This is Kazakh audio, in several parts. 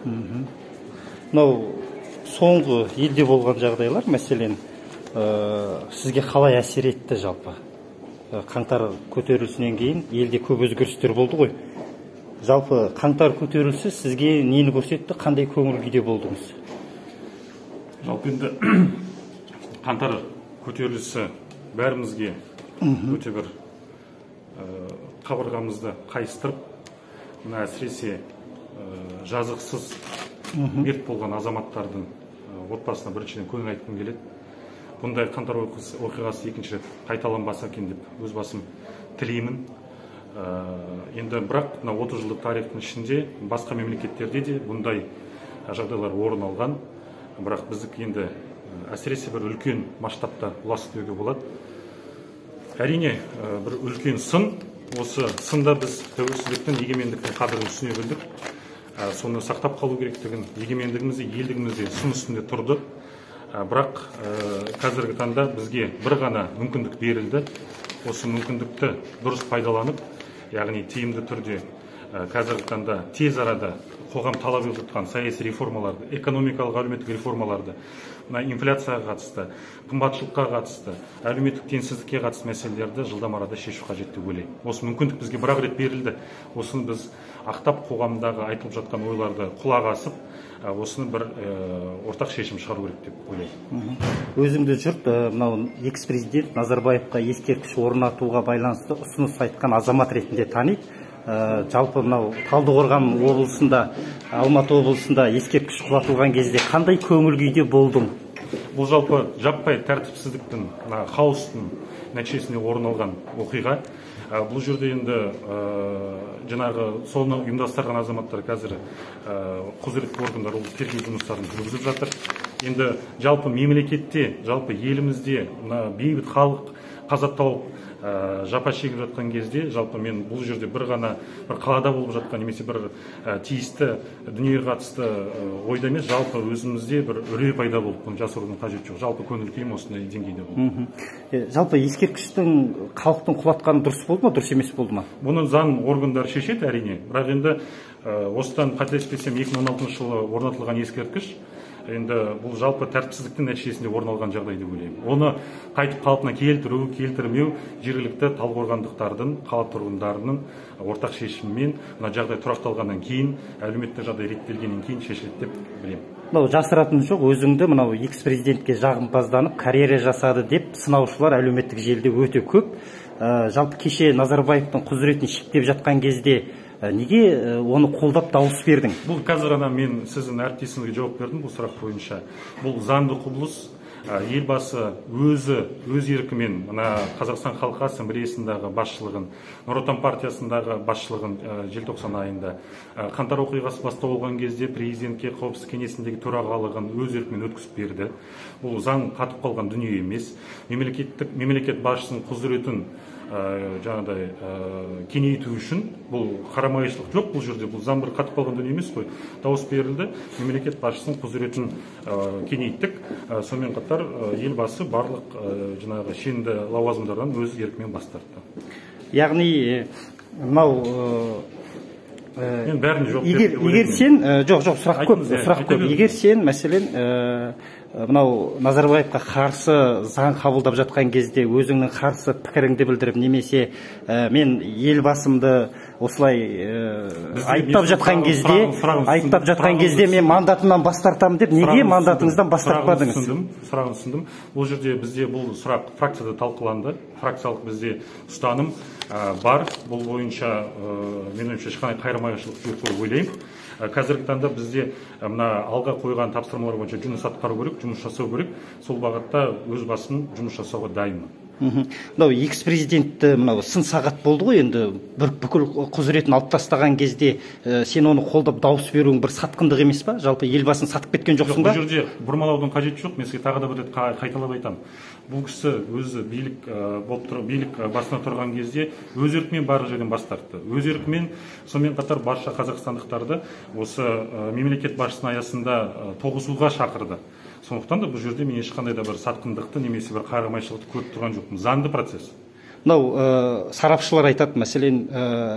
Мынау соңғы елде болған жағдайлар, мәселен, сізге қалай әсер етті жалпы? Қаңтар көтерілісінен кейін елде көп өзгерістер болды ғой. Жалпы қаңтар көтерілісі сізге нені көрсетті, қандай көңіл күйде болдыңыз? Жалпы енді қаңтар көтерілісі бәрімізге өте бір қабырғамызды қайыстырып, мына әсіресе жазықсыз мерт болған азаматтардың отбасына біріншіден көңіл айтқым келеді. Бұндай қаңтар оқиғасы екінші рет қайталанбаса екен деп өз басым тілеймін. Енді бірақ 30 жылдық тарихтың ішінде басқа мемлекеттерде де бұндай жағдайлар орын алған. Бірақ біздікі енді әсіресе бір үлкен масштабта ұласты деуге болады. Әрине, бір үлкен сын. Осы сында біз тәуелсіздіктің, егемендіктің қадірін түсіне білдік. Соны сақтап қалу керектігін, егемендігімізде, елдігімізде сын үстінде тұрды. Бірақ қазіргі таңда бізге бір ғана мүмкіндік берілді. Осы мүмкіндікті дұрыс пайдаланып, яғни тиімді түрде қазіргі таңда тез арада қоғам талап етіп жатқан саяси реформаларды, экономикалық әлеуметтік реформаларды, инфляцияға қатысты, қымбатшылыққа қатысты, әлеуметтік теңсіздікке қатысты мәселелерді жылдам арада шешу қажет деп ойлаймын. Осы мүмкіндік бізге бір-ақ рет берілді. Осыны біз ақтап қоғамдағы айтылып жатқан ойларды құлақ асып, осыны бір ортақ шешім шығару керек деп ойлаймын. Өзімді жұрт мынау экс-президент Назарбаевқа ескерткіш орнатуға байланысты ұсыныс айтқан азамат ретінде таниды. Жалпы мынау Талдықорған облысында, Алматы облысында ескерткіш құлатылған кезде қандай көңіл күйде болдың? Бұл жалпы жаппай тәртіпсіздіктің, хаостың нәтижесінде орын алған оқиға. Бұл жерде енді жаңағы соны ұйымдастырған азаматтар қазір құзыретті органдар ол тергеу жұмыстарын жүргізіп жатыр. Енді жалпы мемлекетте, жалпы елімізде бейбіт халық қаза тауып жапа шегіп жатқан кезде, жалпы мен бұл жерде бір ғана бір қалада болып жатқан немесе бір тиісті дүниеге қатысты ойда емес, жалпы өзімізде бір үрей пайда болып, бұны жасырудың қажеті жоқ. Жалпы көңіл күйім осындай деңгейде болды. Жалпы ескерткіштің халықтың құлатқаны дұрыс болды ма, дұрыс емес болды ма? Бұны заң органдары шешеді әрине. Бірақ енді осыдан қателеспесем 2016 жылы орнатылған ескерткіш енді бұл жалпы тәртіпсіздіктің нәтижесінде орын алған жағдай деп ойлаймын. Оны қайтып қалпына келтіру, келтірмеу жергілікті талдықорғандықтардың, қала тұрғындарының ортақ шешімімен мына жағдай тұрақталғаннан кейін, әлеуметтік жағдай реттелгеннен кейін шешіледі деп білемін. Мынау жасыратын жоқ, өзіңді мынау экс-президентке жағымпазданып, карьера жасады деп сынаушылар әлеуметтік желіде өте көп. Жалпы кеше Назарбаевтың құзыретін шектеп жатқан кезде неге оны қолдап дауыс бердің? Бұл қазір ғана мен сіздің әріптесіңізге жауап бердім бұл сұрақ бойынша. Бұл заңды құбылыс. Елбасы өз еркімен Қазақстан Халқы Ассамблеясындағы басшылығын, Нұр Отан партиясындағы басшылығын желтоқсан айында, қаңтар оқиғасы бастау болған кезде президентке қауіпсіздік кеңесіндегі төрағалығын өз еркімен өткізіп берді. Бұл заң қатып қалған дүние емес. Мемлекет басшысының құзыретін жаңағыдай кеңейту үшін бұл қарамайшылық жоқ, бұл жерде бұл заң бір қатып қалған дүние емес қой. Дауыс берілді, мемлекет басшысының құзыретін кеңейттік. Сонымен қатар елбасы барлық жаңағы шенді лауазымдардан өз еркімен бас тартты. Яғни мынау мен бәріне жауап бердім. Егер сен сұрақ көп. Егер сен мәселен мынау Назарбаевқа қарсы заң қабылдап жатқан кезде өзіңнің қарсы пікіріңді білдіріп, немесе мен елбасымды осылай айыптап жатқан кезде мен мандатымнан бас тартамын деп, неге мандатыңыздан бас тартпадыңыз? Сұрағын түсіндім. Бұл жерде бізде бұл сұрақ фракцияда талқыланды. Фракциялық бізде ұстаным бар. Бұл бойынша меніңше ешқандай қайырмашылық жоқ деп ойлаймын. Қазіргі таңда бізде мына алға қойған тапсырмалар бойынша жұмыс атқару керек, жұмыс жасау керек. Сол бағытта өз басым жұмыс жасауға дайынмын. Мынау экс-президентті мынау сын сағат болды ғой, енді бүкіл құзыретін алып тастаған кезде сен оны қолдап дауыс беруің бір сатқындық емес па? Жалпы елбасын сатып кеткен жоқсың ба? Бұл жерде бұрмалаудың қажеті жоқ. Мен сізге тағы да бір рет қайталап айтамын. Бұл кісі өзі билік басына тұрған кезде өз еркімен барлық жерден бас тартты. Өз еркімен, сонымен қатар барша қазақстандықтарды осы мемлекет басшысының аясында тоғысуға шақырды. Сондықтан да бұл жерде мен ешқандай да бір сатқындықты немесе бір қарамайшылықты көріп тұрған жоқпын. Заңды процесс. мынау сарапшылар айтады, мәселен,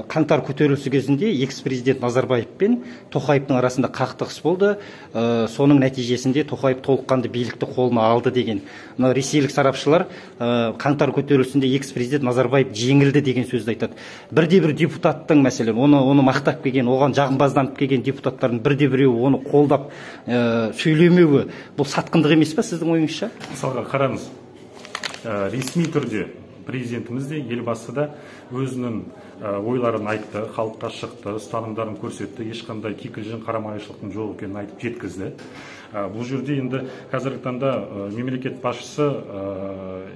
қаңтар көтерілісі кезінде экс-президент Назарбаев пен Тоқаевтың арасында қақтығыс болды. Соның нәтижесінде Тоқаев толыққанды билікті қолына алды деген. Мынау ресейлік сарапшылар қаңтар көтерілісінде экс-президент Назарбаев жеңілді деген сөзді айтады. Бірде-бір депутаттың, мәселен, оны мақтап келген, оған жағымпазданып келген депутаттардың бірде-біреуі оны қолдап сөйлемеуі, бұл сатқындық емес пе сіздің ойыңызша? Мысалға қараңыз, ресми түрде президентіміз де, елбасы да өзінің ойларын айтты, халыққа шықты, ұстанымдарын көрсетті, ешқандай кикілжің, қарама-қайшылықтың жоқ екенін айтып жеткізді. Бұл жерде енді қазіргі таңда мемлекет басшысы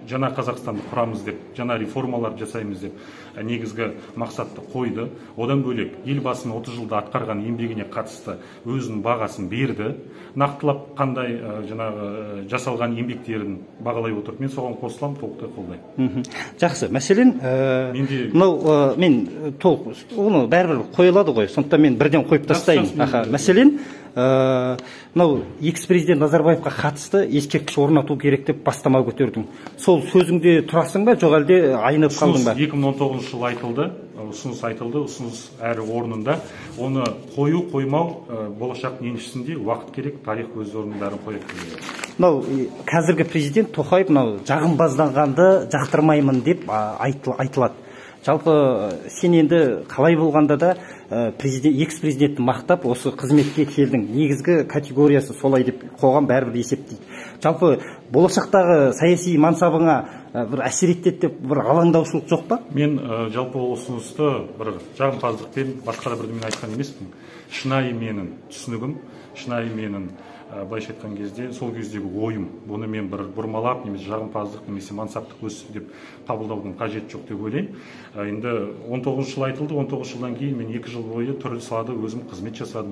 жаңа Қазақстанды құрамыз деп, жаңа реформалар жасаймыз деп негізгі мақсатты қойды. Одан бөлек елбасының 30 жылда атқарған еңбегіне қатысты өзінің бағасын берді. Нақтылап қандай жаңағы жасалған еңбектерін бағалай отырып, мен соған қосыламын, толықтай қолдаймын. Жақсы, мәселен, мынау мен оны бәрібір қойылады ғой, сондықтан мен бірден қойып тастайын. Мәселен, мынау экс-президент Назарбаевқа қатысты ескерткіш орнату керек деп бастама көтердің. Сол сөзіңде тұрасың ба, жоқ әлде айнып қалдың ба? 2019 жылы айтылды, ұсыныс әрі орнында. Оны қою, қоймау болашақтың еншісінде уақыт керек, тарих өз орындарын қояды. Мынау қазіргі президент Тоқаев жағымпазданғанды жақтырмаймын деп айтылады. Жалпы сен енді қалай болғанда да экс-президентті мақтап осы қызметке келдің. Негізгі категориясы солай деп қоғам бәрібір есептейді. Жалпы болашақтағы саяси мансабыңа бір әсер етеді деп бір алаңдаушылық жоқ па? Мен жалпы ұсынысты бір жағымпаздықпен басқа да бірдеңе айтқан емеспін. Шынайы менің түсінігім, шынайы менің былайша айтқан кезде сол кездегі ойым. Бұны мен бір бұрмалап, немесе жағымпаздық, немесе мансаптық өсіп деп қабылдаудың қажеті жоқ деп ойлаймын. Енді 19 жыл айтылды, 19 жылдан кейін мен 2 жыл бойы түрлі салада өзім қызмет жасадым.